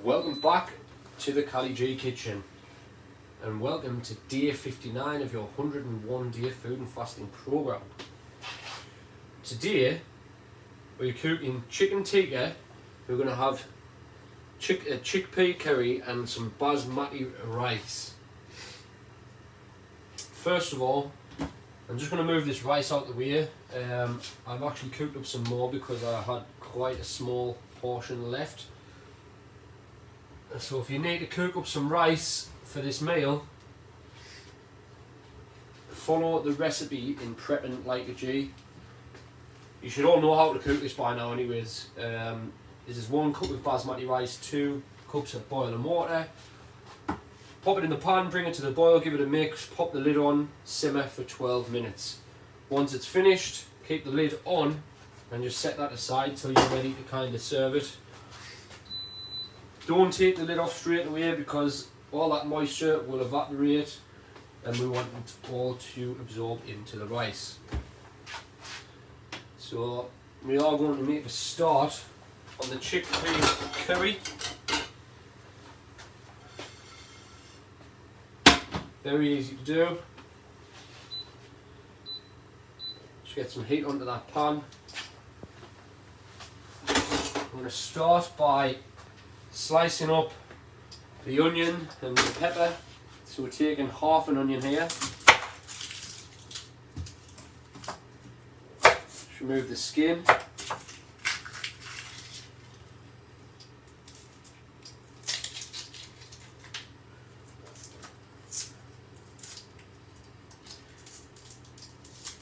Welcome back to the Cali G Kitchen, and welcome to day 59 of your 101 day food and fasting program. Today we're cooking chicken tikka. We're going to have a chickpea curry and some basmati rice. First of all, I'm just going to move this rice out the way. I've actually cooked up some more because I had quite a small portion left. So if you need to cook up some rice for this meal, follow the recipe in prepping like a G. You should all know how to cook this by now anyways. This is 1 cup of basmati rice, 2 cups of boiling water. Pop it in the pan, bring it to the boil, give it a mix, pop the lid on, simmer for 12 minutes. Once it's finished, keep the lid on and just set that aside till you're ready to kind of serve it. Don't take the lid off straight away because all that moisture will evaporate and we want it all to absorb into the rice. So we are going to make a start on the chickpea curry. Very easy to do. Just get some heat onto that pan. I'm going to start by slicing up the onion and the pepper. So we're taking half an onion here. Just remove the skin.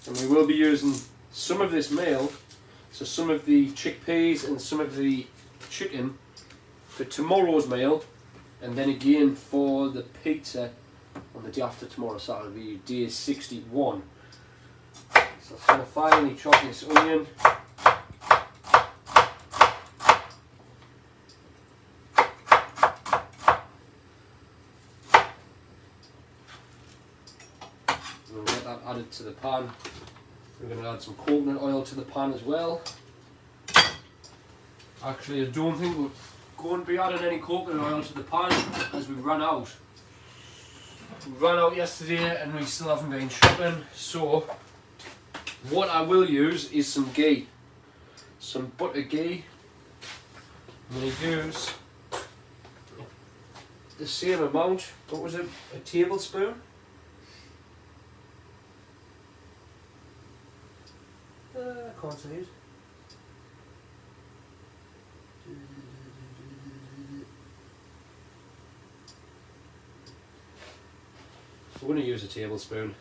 And we will be using some of this meal, so some of the chickpeas and some of the chicken for tomorrow's meal, and then again for the pizza on the day after tomorrow, so that'll be day 61. So I'm going to finally chop this onion. We'll get that added to the pan. We're going to add some coconut oil to the pan as well. Actually, I don't think we're going to be adding any coconut oil to the pan as we ran out. We ran out yesterday and we still haven't been shopping. So what I will use is some ghee, some butter ghee. I'm going to use the same amount. What was it? A tablespoon? I can't see it. We're going to use a tablespoon.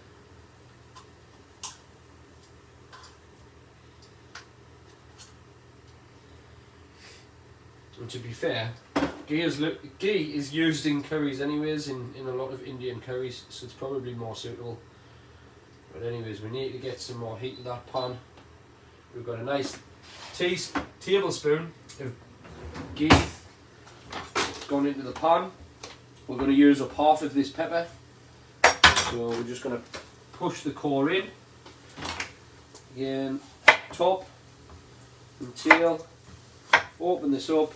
And to be fair, ghee is used in curries anyways, in a lot of Indian curries, so it's probably more suitable. But anyways, we need to get some more heat to that pan. We've got a nice tablespoon of ghee gone into the pan. We're going to use up half of this pepper. So we're just going to push the core in. Again, top and tail. Open this up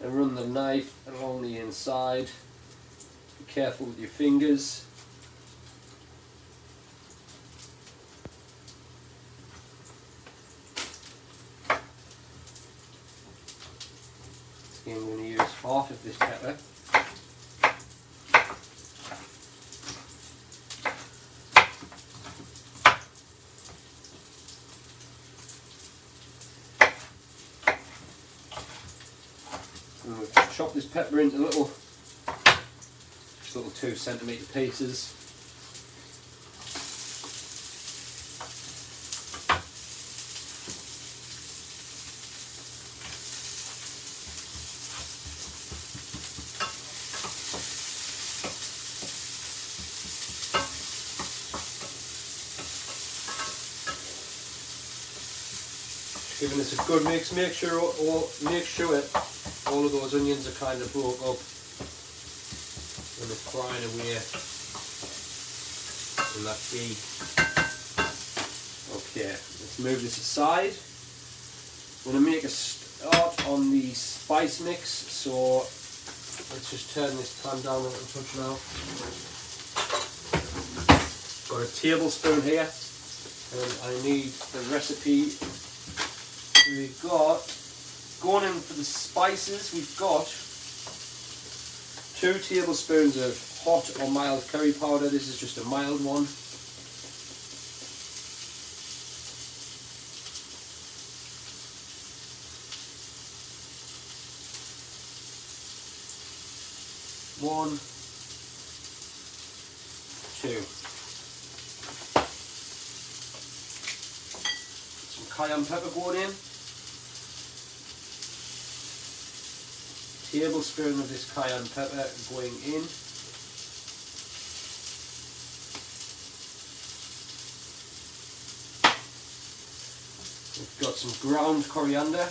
and run the knife along the inside. Be careful with your fingers. Again, I'm going to use half of this pepper. And we'll just chop this pepper into little 2 centimetre pieces. Giving this a good mix. Make sure all of those onions are kind of broke up and they're frying away in that ghee. Okay, let's move this aside. I'm going to make a start on the spice mix, so let's just turn this pan down a little touch now. Got a tablespoon here, and I need the recipe. We've got, going in for the spices, we've got 2 tablespoons of hot or mild curry powder. This is just a mild one. 1, 2. Some cayenne pepper going in. Tablespoon of this cayenne pepper going in. We've got some ground coriander.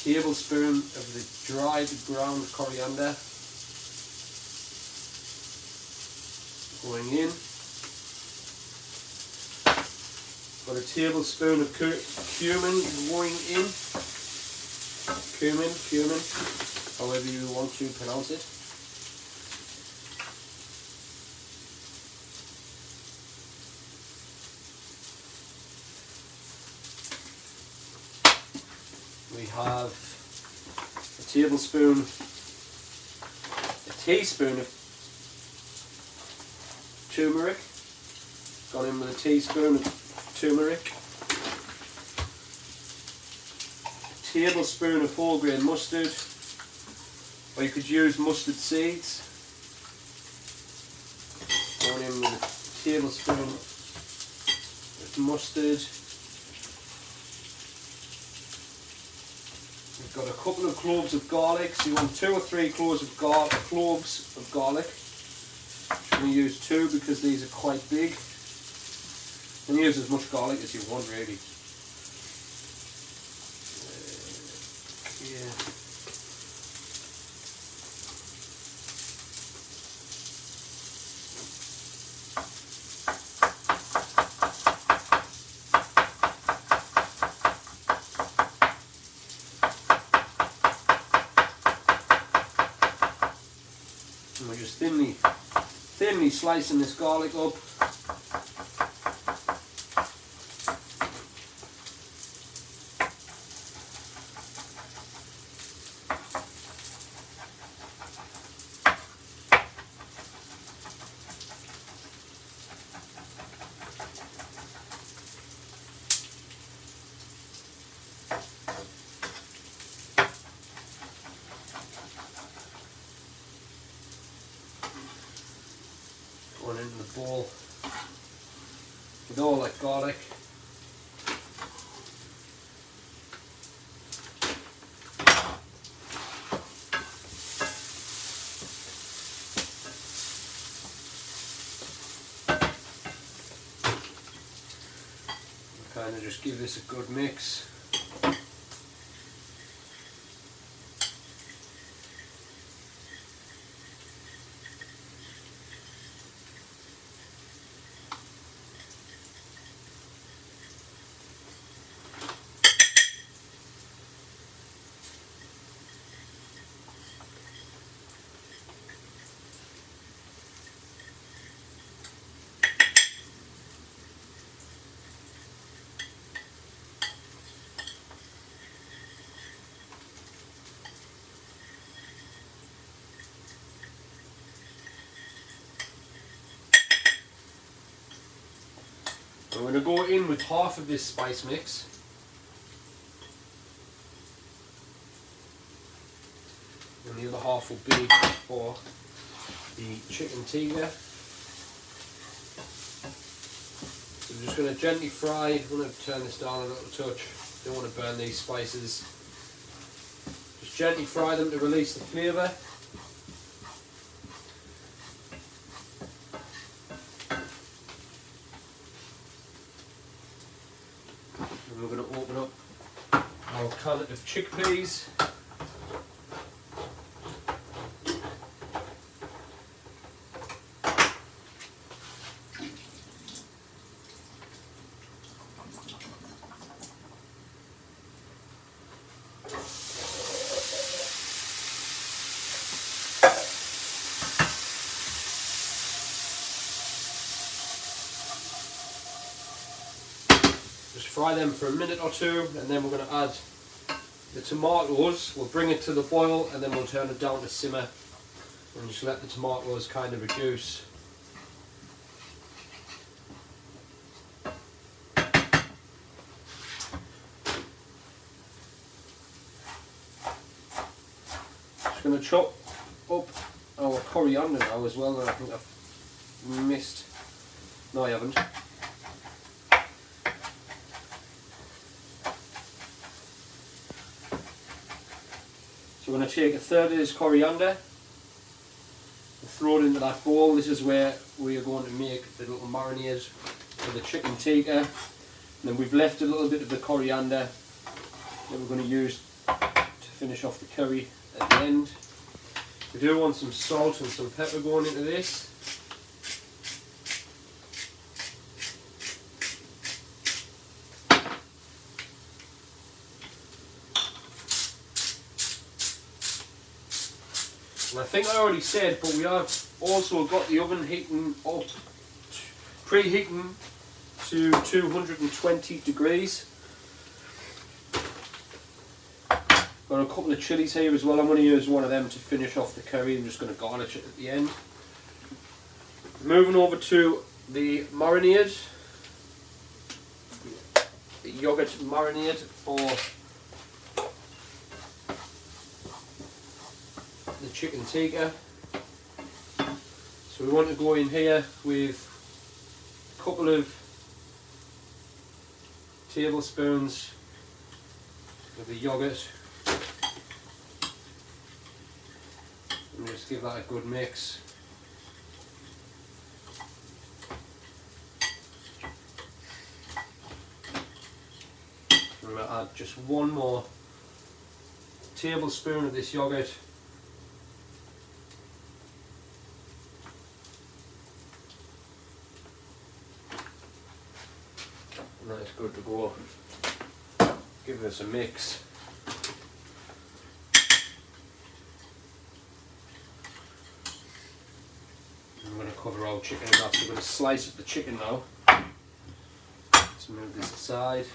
Tablespoon of the dried ground coriander going in. Got a tablespoon of cumin going in. Cumin, however you want to pronounce it. We have a teaspoon of turmeric. Gone in with a teaspoon of turmeric. Tablespoon of whole grain mustard, or you could use mustard seeds. Going in with a tablespoon of mustard. We've got a couple of cloves of garlic, so you want 2 or 3 cloves of garlic. I'm going to use 2 because these are quite big. You can use as much garlic as you want, really. And we're just thinly slicing this garlic up. Going into the bowl with all that garlic. Kind of just give this a good mix. I'm going to go in with half of this spice mix. And the other half will be for the chicken tikka. So I'm just going to gently fry. I'm going to turn this down a little touch. Don't want to burn these spices. Just gently fry them to release the flavour. And we're going to open up our can of chickpeas. Just fry them for a minute or two, and then we're going to add the tomatoes. We'll bring it to the boil, and then we'll turn it down to simmer and just let the tomatoes kind of reduce. Just going to chop up our coriander now as well, and I think I've missed. No, I haven't. So we're going to take a third of this coriander, throw it into that bowl. This is where we are going to make the little marinade for the chicken tikka. And then we've left a little bit of the coriander that we're going to use to finish off the curry at the end. We do want some salt and some pepper going into this. And I think I already said, but we have also got the oven heating up, preheating to 220 degrees. Got a couple of chilies here as well. I'm going to use one of them to finish off the curry. I'm just going to garnish it at the end. Moving over to the marinade, the yogurt marinade for the chicken tikka. So we want to go in here with a couple of tablespoons of the yogurt, and just give that a good mix. I'm going to add just one more tablespoon of this yogurt. And that's good to go. Give us a mix. I'm going to cover our chicken in that. So we're going to slice up the chicken now. Let's move this aside.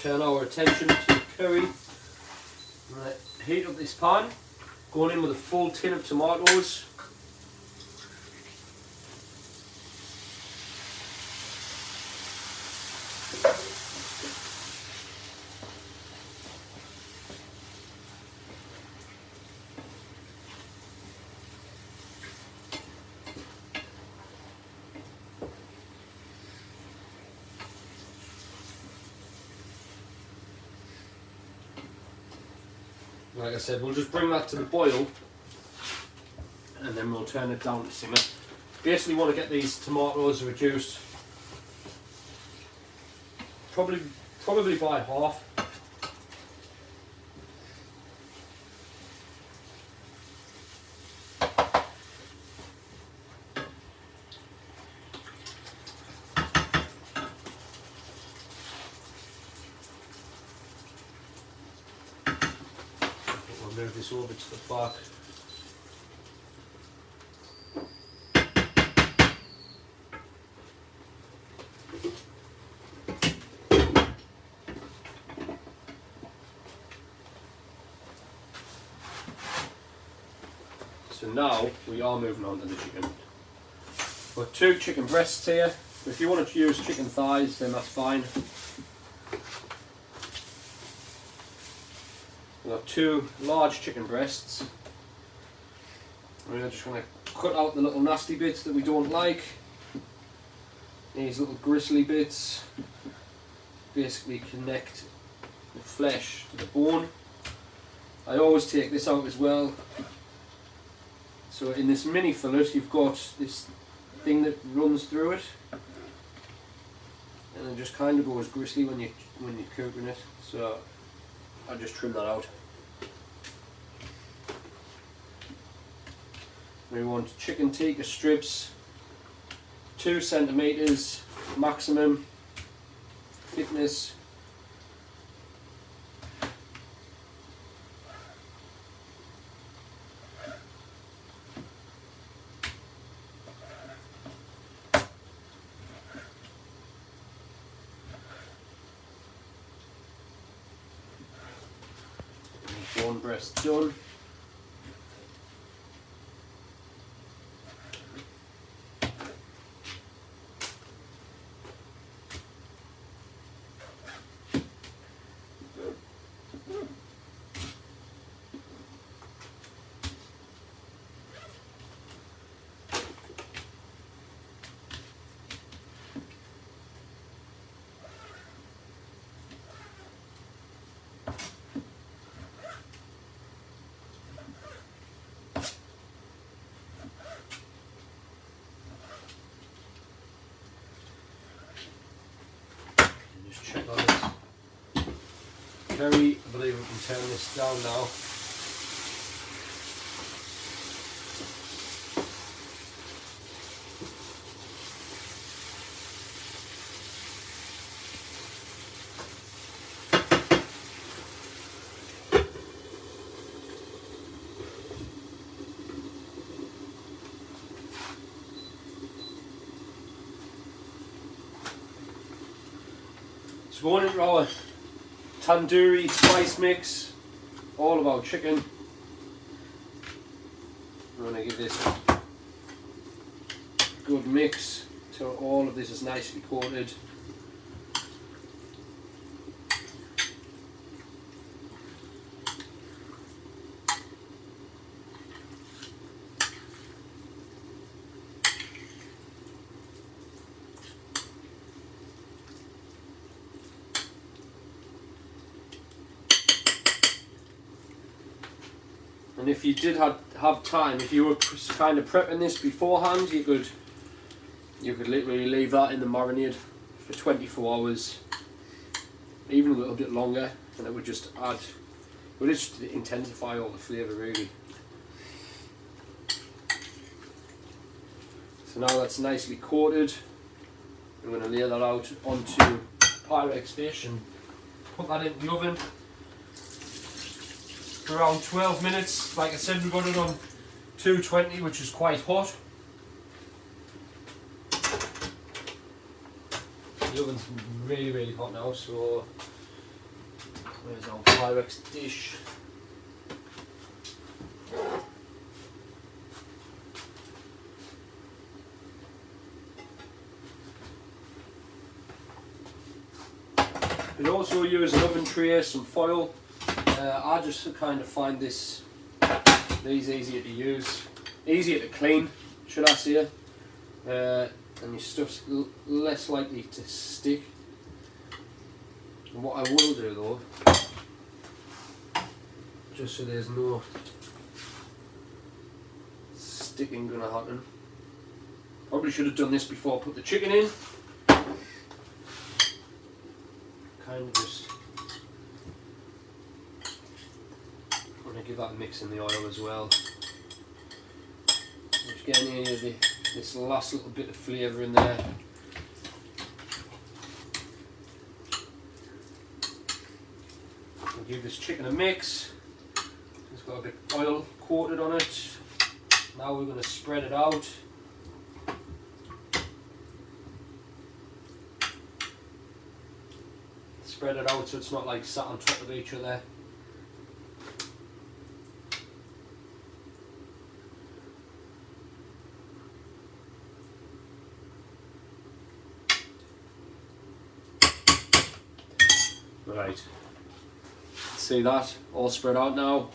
Turn our attention to the curry. Right, heat up this pan, going in with a full tin of tomatoes. Like I said, we'll just bring that to the boil, and then we'll turn it down to simmer. Basically want to get these tomatoes reduced probably by half. Move this over to the back. So now we are moving on to the chicken. We've got 2 chicken breasts here. If you want to use chicken thighs, then that's fine. We've got 2 large chicken breasts. We're just going to cut out the little nasty bits that we don't like. These little gristly bits basically connect the flesh to the bone. I always take this out as well. So in this mini fillet you've got this thing that runs through it, and it just kind of goes gristly when you're cooking it. So I just trim that out. We want chicken tikka strips, 2 centimeters maximum thickness. One breast done. Check on this curry. I believe we can turn this down now. So going into our tandoori spice mix, all about chicken. I'm going to give this a good mix till all of this is nicely coated. And if you did have time, if you were kind of prepping this beforehand, you could literally leave that in the marinade for 24 hours, even a little bit longer, and it would just intensify all the flavour really. So now that's nicely coated, I'm going to lay that out onto Pyrex dish and put that in the oven for around 12 minutes. Like I said, we got it on 220, which is quite hot. The oven's really hot now, so where's our Pyrex dish? You can also use an oven tray, some foil. I just kind of find these easier to use, easier to clean, should I say, and your stuff's less likely to stick. And what I will do though, just so there's no sticking gonna happen, probably should have done this before I put the chicken in. Kind of just give that a mix in the oil as well. Just getting any of this last little bit of flavour in there. I'll give this chicken a mix. It's got a bit of oil coated on it. Now we're going to spread it out. Spread it out so it's not like sat on top of each other. Right, see that all spread out now.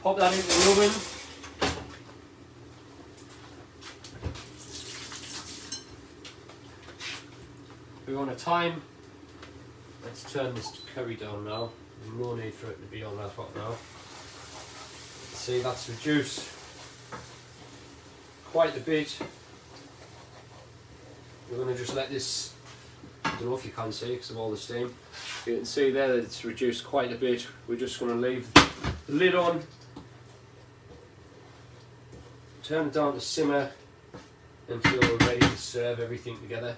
Pop that into the oven. We're on a time. Let's turn this curry down now. There's no need for it to be on that hot now. See, that's reduced quite a bit. We're going to just let this, I don't know if you can see because of all the steam. You can see there that it's reduced quite a bit. We're just going to leave the lid on turn it down to simmer until we're ready to serve everything together.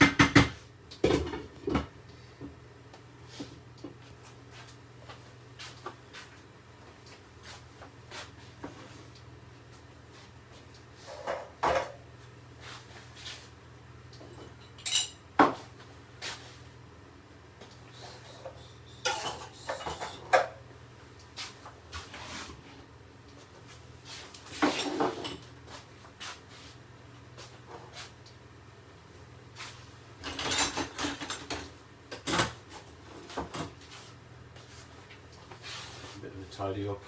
Bit of a tidy up.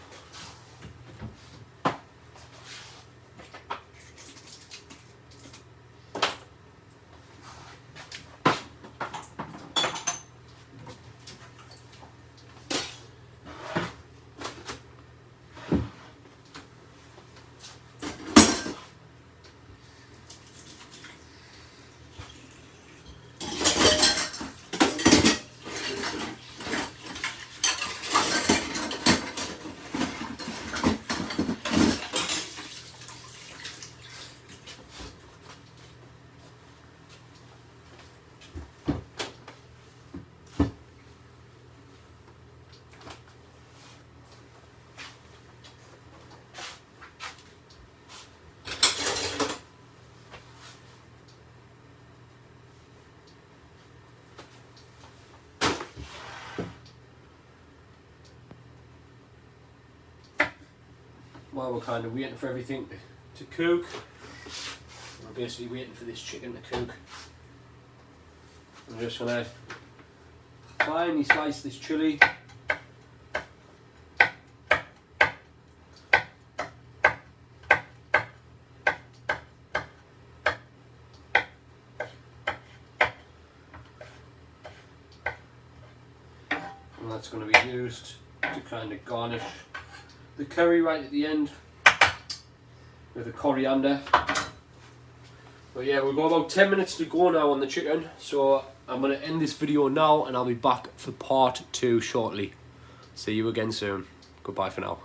While we're kind of waiting for everything to cook, we're basically waiting for this chicken to cook. I'm just going to finely slice this chilli. And that's going to be used to kind of garnish the curry right at the end with the coriander. But yeah, we've got about 10 minutes to go now on the chicken, so I'm going to end this video now and I'll be back for part 2 shortly. See you again soon. Goodbye for now.